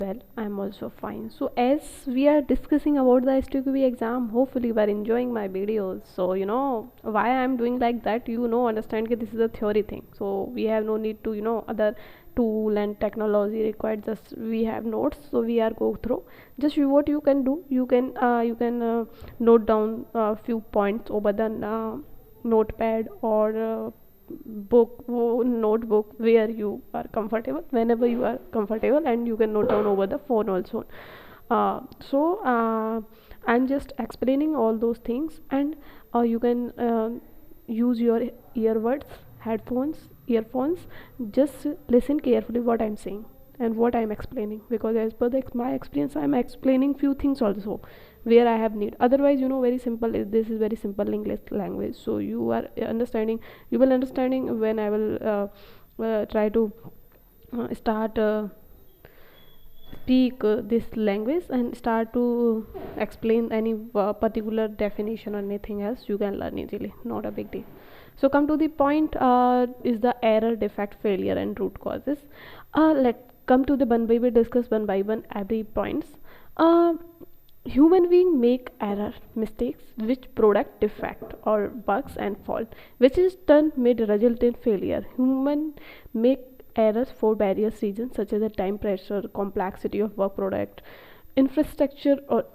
Well, I'm also fine. So, as we are discussing about the STQB exam, hopefully you are enjoying my videos. So, why I'm doing like that, understand that this is a theory thing. So, we have no need to, other tool and technology required. Just we have notes, so we are go through. Just what you can do, you can note down a few points over the notepad or notebook where you are comfortable, whenever you are comfortable, and you can note down over the phone also. So I'm just explaining all those things, and you can use your earbuds, headphones, earphones. Just listen carefully what I'm saying and what I'm explaining, because as per my experience, I'm explaining few things also where I have need. Otherwise, very simple. This is very simple English language, so you are understanding. You will understanding when I will try to start speak this language and start to explain any particular definition or anything else. You can learn easily, not a big deal. So come to the point, is the error, defect, failure and root causes. Let come to the one by we discuss one by one every points. uh, Human being make error, mistakes which product defect or bugs and fault, which is turn may result in failure. Human make errors for various reasons, such as the time pressure, complexity of work product, infrastructure or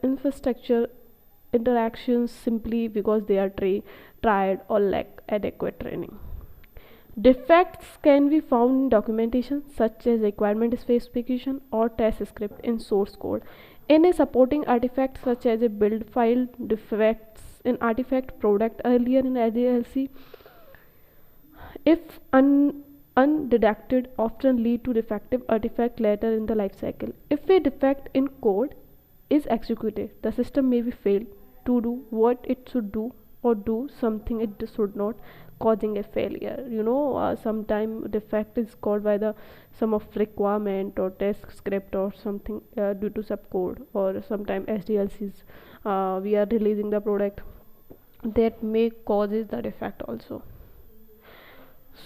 infrastructure interactions, simply because they are tried or lack adequate training. Defects can be found in documentation such as requirement specification or test script in source code. In a supporting artifact such as a build file, defects in artifact product earlier in SDLC, if undetected, often lead to defective artifact later in the life cycle. If a defect in code is executed, the system may be failed to do what it should do or do something it should not, causing a failure. Sometime defect is caused by the some of requirement or test script or something, due to subcode, or sometime SDLCs, we are releasing the product, that may causes the defect also.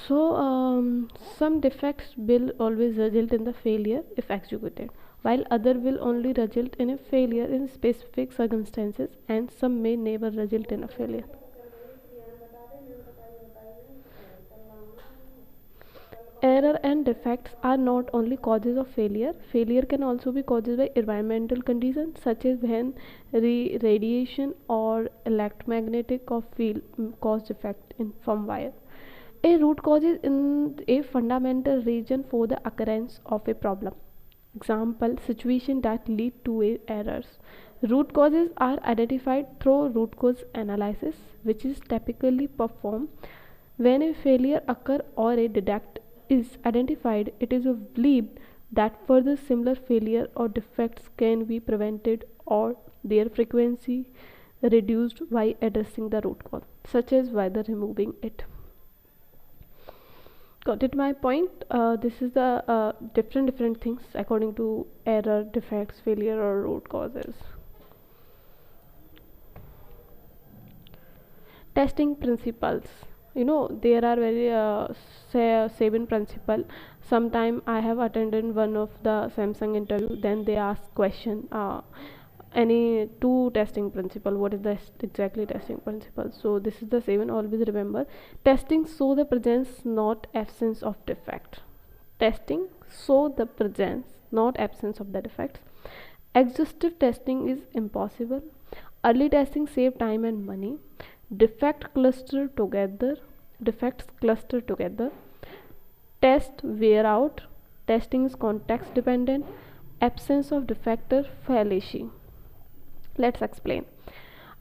So some defects will always result in the failure if executed, while other will only result in a failure in specific circumstances, and some may never result in a failure. Error and defects are not only causes of failure. Failure can also be caused by environmental conditions, such as when radiation or electromagnetic or field cause defect in firmware. A root cause is in a fundamental reason for the occurrence of a problem. Example, situation that lead to errors. Root causes are identified through root cause analysis, which is typically performed when a failure occurs or a defect is identified. It is believed that further similar failure or defects can be prevented or their frequency reduced by addressing the root cause, such as by the removing it. Got it my point? This is the different things according to error, defects, failure or root causes. Testing principles. There are very seven principle. Sometime I have attended one of the Samsung interview, then they ask question, any two testing principle, what is the exactly testing principle. So this is the seven, always remember. Testing show the presence, not absence of defect. Testing show the presence, not absence of the defects. Exhaustive testing is impossible. Early testing save time and money. Defect cluster together Defects cluster together. Test wear out. Testing is context dependent. Absence of defector fallacy. Let's explain.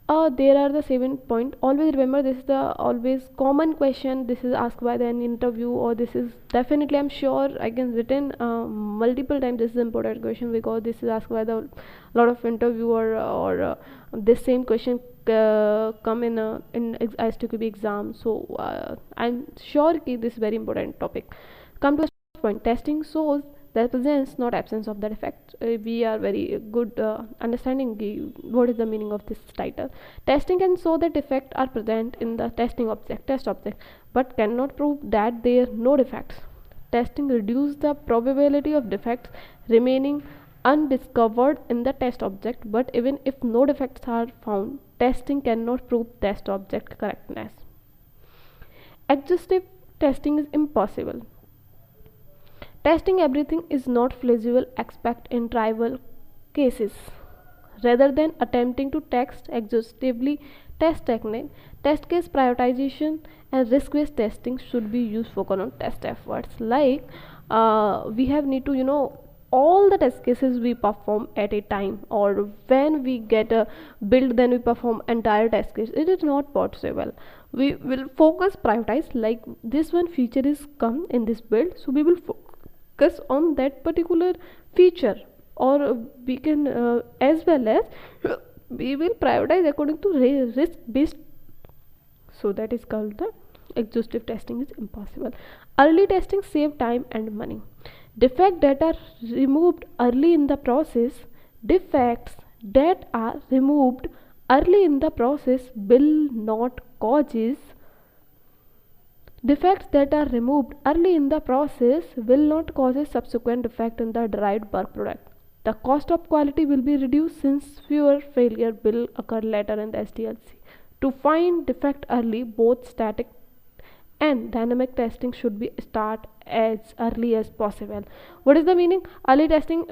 There are the 7 point. Always remember, this is the always common question. This is asked by the interview, or this is definitely, I'm sure I can written multiple times. This is important question because this is asked by the lot of interviewer, or this same question come in ISTQB exam. So I'm sure this is very important topic. Come to the point. Testing shows the presence, not absence of the defect. We are very good understanding what is the meaning of this title. Testing can show that defects are present in the test object, but cannot prove that there are no defects. Testing reduces the probability of defects remaining undiscovered in the test object. But even if no defects are found, testing cannot prove test object correctness. Exhaustive testing is impossible. Testing everything is not feasible except in trivial cases. Rather than attempting to test exhaustively, test technique, test case prioritization, and risk-based testing should be used for on test efforts. Like we have need to all the test cases we perform at a time, or when we get a build then we perform entire test case. It is not possible. We will focus prioritize, like this one feature is come in this build, so we will focus on that particular feature, or we can as well as we will prioritize according to risk based. So that is called the exhaustive testing is impossible. Early testing save time and money. Defects that are removed early in the process defects that are removed early in the process will not causes defects that are removed early in the process will not cause a subsequent defect in the derived work product. The cost of quality will be reduced since fewer failure will occur later in the SDLC. To find defect early, both static and dynamic testing should be start as early as possible. What is the meaning early testing?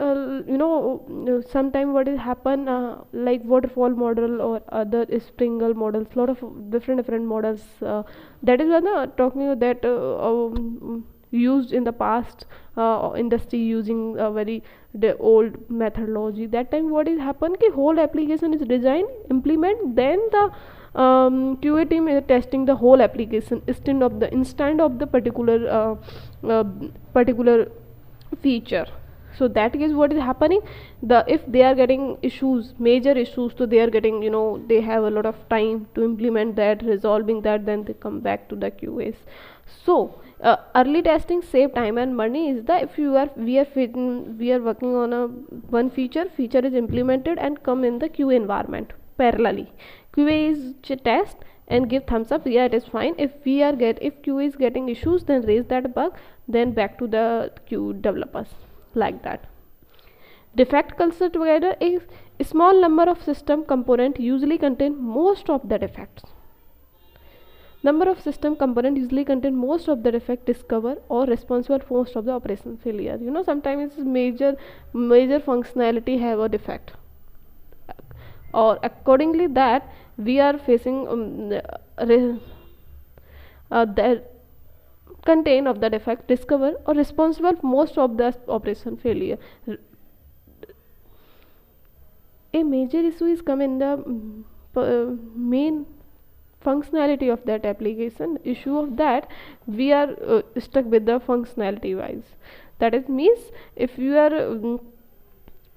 Sometime what is happen, like waterfall model or other springle models, lot of different models, that is one talking about that used in the past, industry using a very the old methodology. That time what is happen ki whole application is designed implement, then the QA team is testing the whole application instead of the particular feature. So that is what is happening. If they are getting issues, major issues, so they are getting, they have a lot of time to implement that, resolving that, then they come back to the QAs. So early testing save time and money is the, if we are working on a one feature is implemented and come in the QA environment parallelly. QA is test and give thumbs up, yeah, it is fine. If QA is getting issues, then raise that bug, then back to the Q developers, like that. Defect culture together is a small number of system component usually contain most of the defects. Number of system component usually contain most of the defect discovered or responsible for most of the operation failure. Sometimes major functionality have a defect, or accordingly that we are facing the contain of the defect discovered or responsible for most of the operation failure. A major issue is come in the main functionality of that application. Issue of that we are stuck with the functionality wise. That is means if you are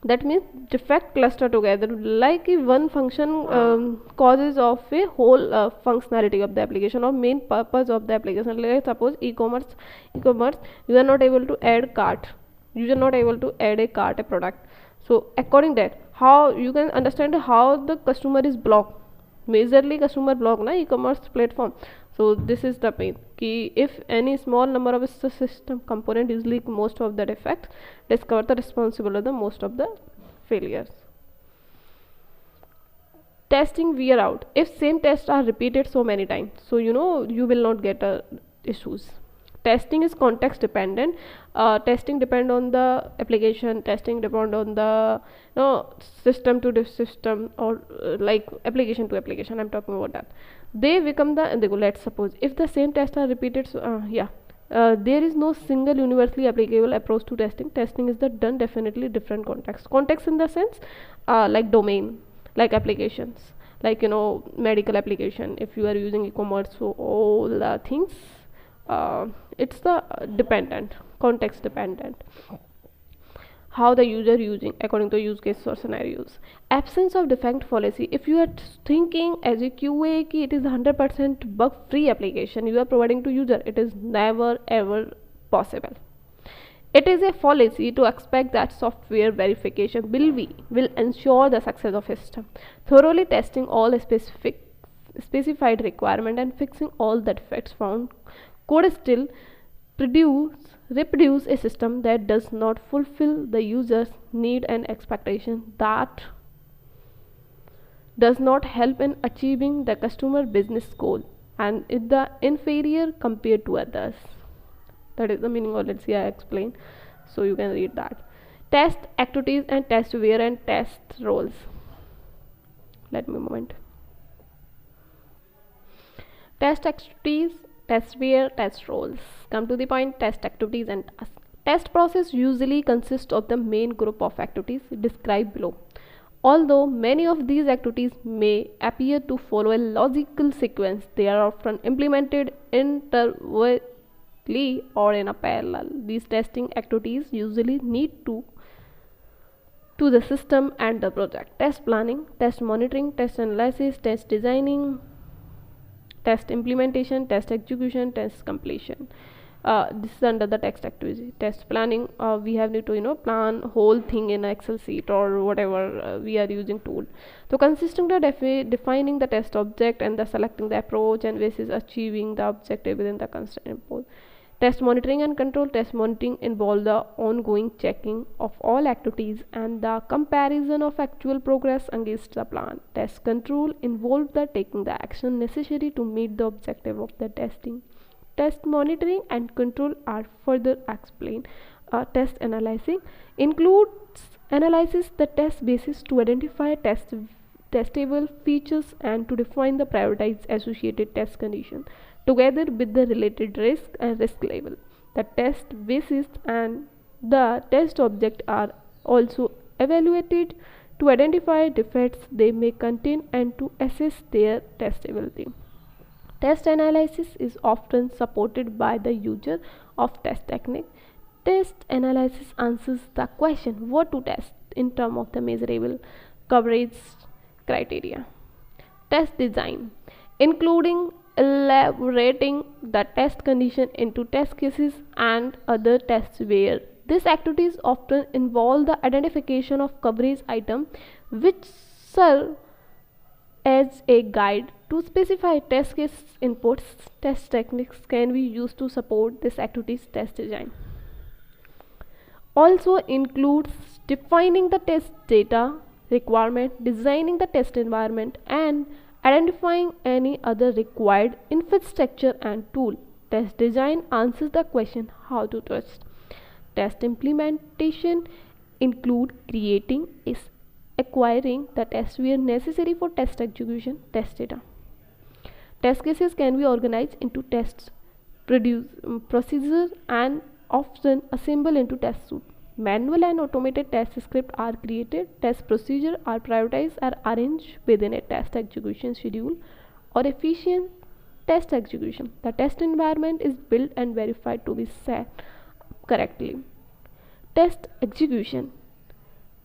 that means defect cluster together, like one function causes of a whole functionality of the application or main purpose of the application. Like suppose e-commerce, you are not able to add cart, a product. So according that, how you can understand how the customer is blocked, majorly customer block na e-commerce platform. So this is the pain ki if any small number of system component is leak most of the defects, discover the responsible of the most of the failures. Testing wear out. If same tests are repeated so many times, so you will not get issues. Testing is context dependent. Testing depend on the application, testing depend on the system to system, or like application to application. I'm talking about that. They become let's suppose if the same tests are repeated, so there is no single universally applicable approach to testing. Testing is done definitely different context in the sense like domain, like applications, like medical application. If you are using e-commerce, so all the things, it's the context dependent, how the user using according to use case or scenarios. Absence of defect policy. If you are thinking as a QA ki it is 100% bug free application you are providing to user, it is never ever possible. It is a fallacy to expect that software verification will ensure the success of a system. Thoroughly testing all specified requirement and fixing all the defects found, code still reproduce a system that does not fulfill the user's need and expectation, that does not help in achieving the customer business goal, and is the inferior compared to others. That is the meaning of, let's see, I explain, so you can read that. Test activities and test where and test roles. Let me a moment. Test activities, test where, test roles. Come to the point. Test activities and tasks. Test process usually consists of the main group of activities described below. Although many of these activities may appear to follow a logical sequence, they are often implemented intervallically or in a parallel. These testing activities usually need to the system and the project. Test planning, test monitoring, test analysis, test designing, test implementation, test execution, test completion. This is under the text activity. Test planning, we have need to plan whole thing in Excel sheet or whatever we are using tool. So consisting of defining the test object and the selecting the approach and basis achieving the objective within the constraint imposed. Test monitoring and control. Test monitoring involve the ongoing checking of all activities and the comparison of actual progress against the plan. Test control involve the taking the action necessary to meet the objective of the testing. Test monitoring and control are further explained. Test analyzing includes analysis the test basis to identify testable features and to define the prioritized associated test condition together with the related risk and risk level. The test basis and the test object are also evaluated to identify defects they may contain and to assess their testability. Test analysis is often supported by the user of test technique. Test analysis answers the question what to test in terms of the measurable coverage criteria. Test design, including elaborating the test condition into test cases and other tests where these activities often involve the identification of coverage items which serve as a guide to specify test case inputs. Test techniques can be used to support this activities test design. Also includes defining the test data requirement, designing the test environment, and identifying any other required infrastructure and tool. Test design answers the question how to test. Test implementation include creating, acquiring the tests where necessary for test execution, test data. Test cases can be organized into tests, procedures, and often assembled into test suite. Manual and automated test scripts are created. Test procedures are prioritized or arranged within a test execution schedule or efficient test execution. The test environment is built and verified to be set correctly. Test execution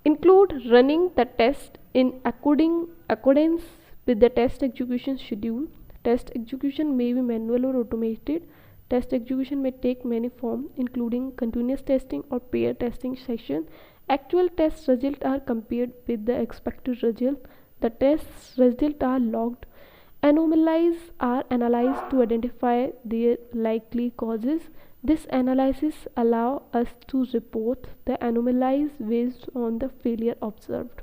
include running the test in accordance with the test execution schedule. Test execution may be manual or automated. Test execution may take many forms, including continuous testing or pair testing sessions. Actual test results are compared with the expected result. The test results are logged. Anomalies are analyzed to identify their likely causes. This analysis allows us to report the anomalies based on the failure observed.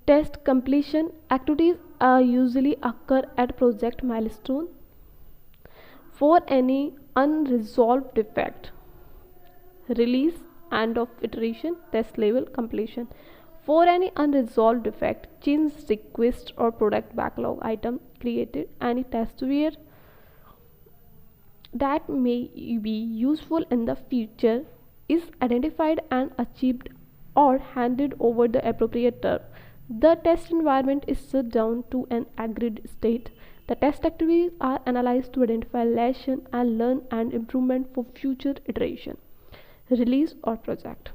Test completion activities usually occur at project milestone. For any unresolved defect, release, end of iteration, test level, completion. For any unresolved defect, change request or product backlog item created, any test where that may be useful in the future is identified and achieved or handed over the appropriate term. The test environment is shut down to an agreed state. The test activities are analyzed to identify lesson and learn and improvement for future iteration. Release or project.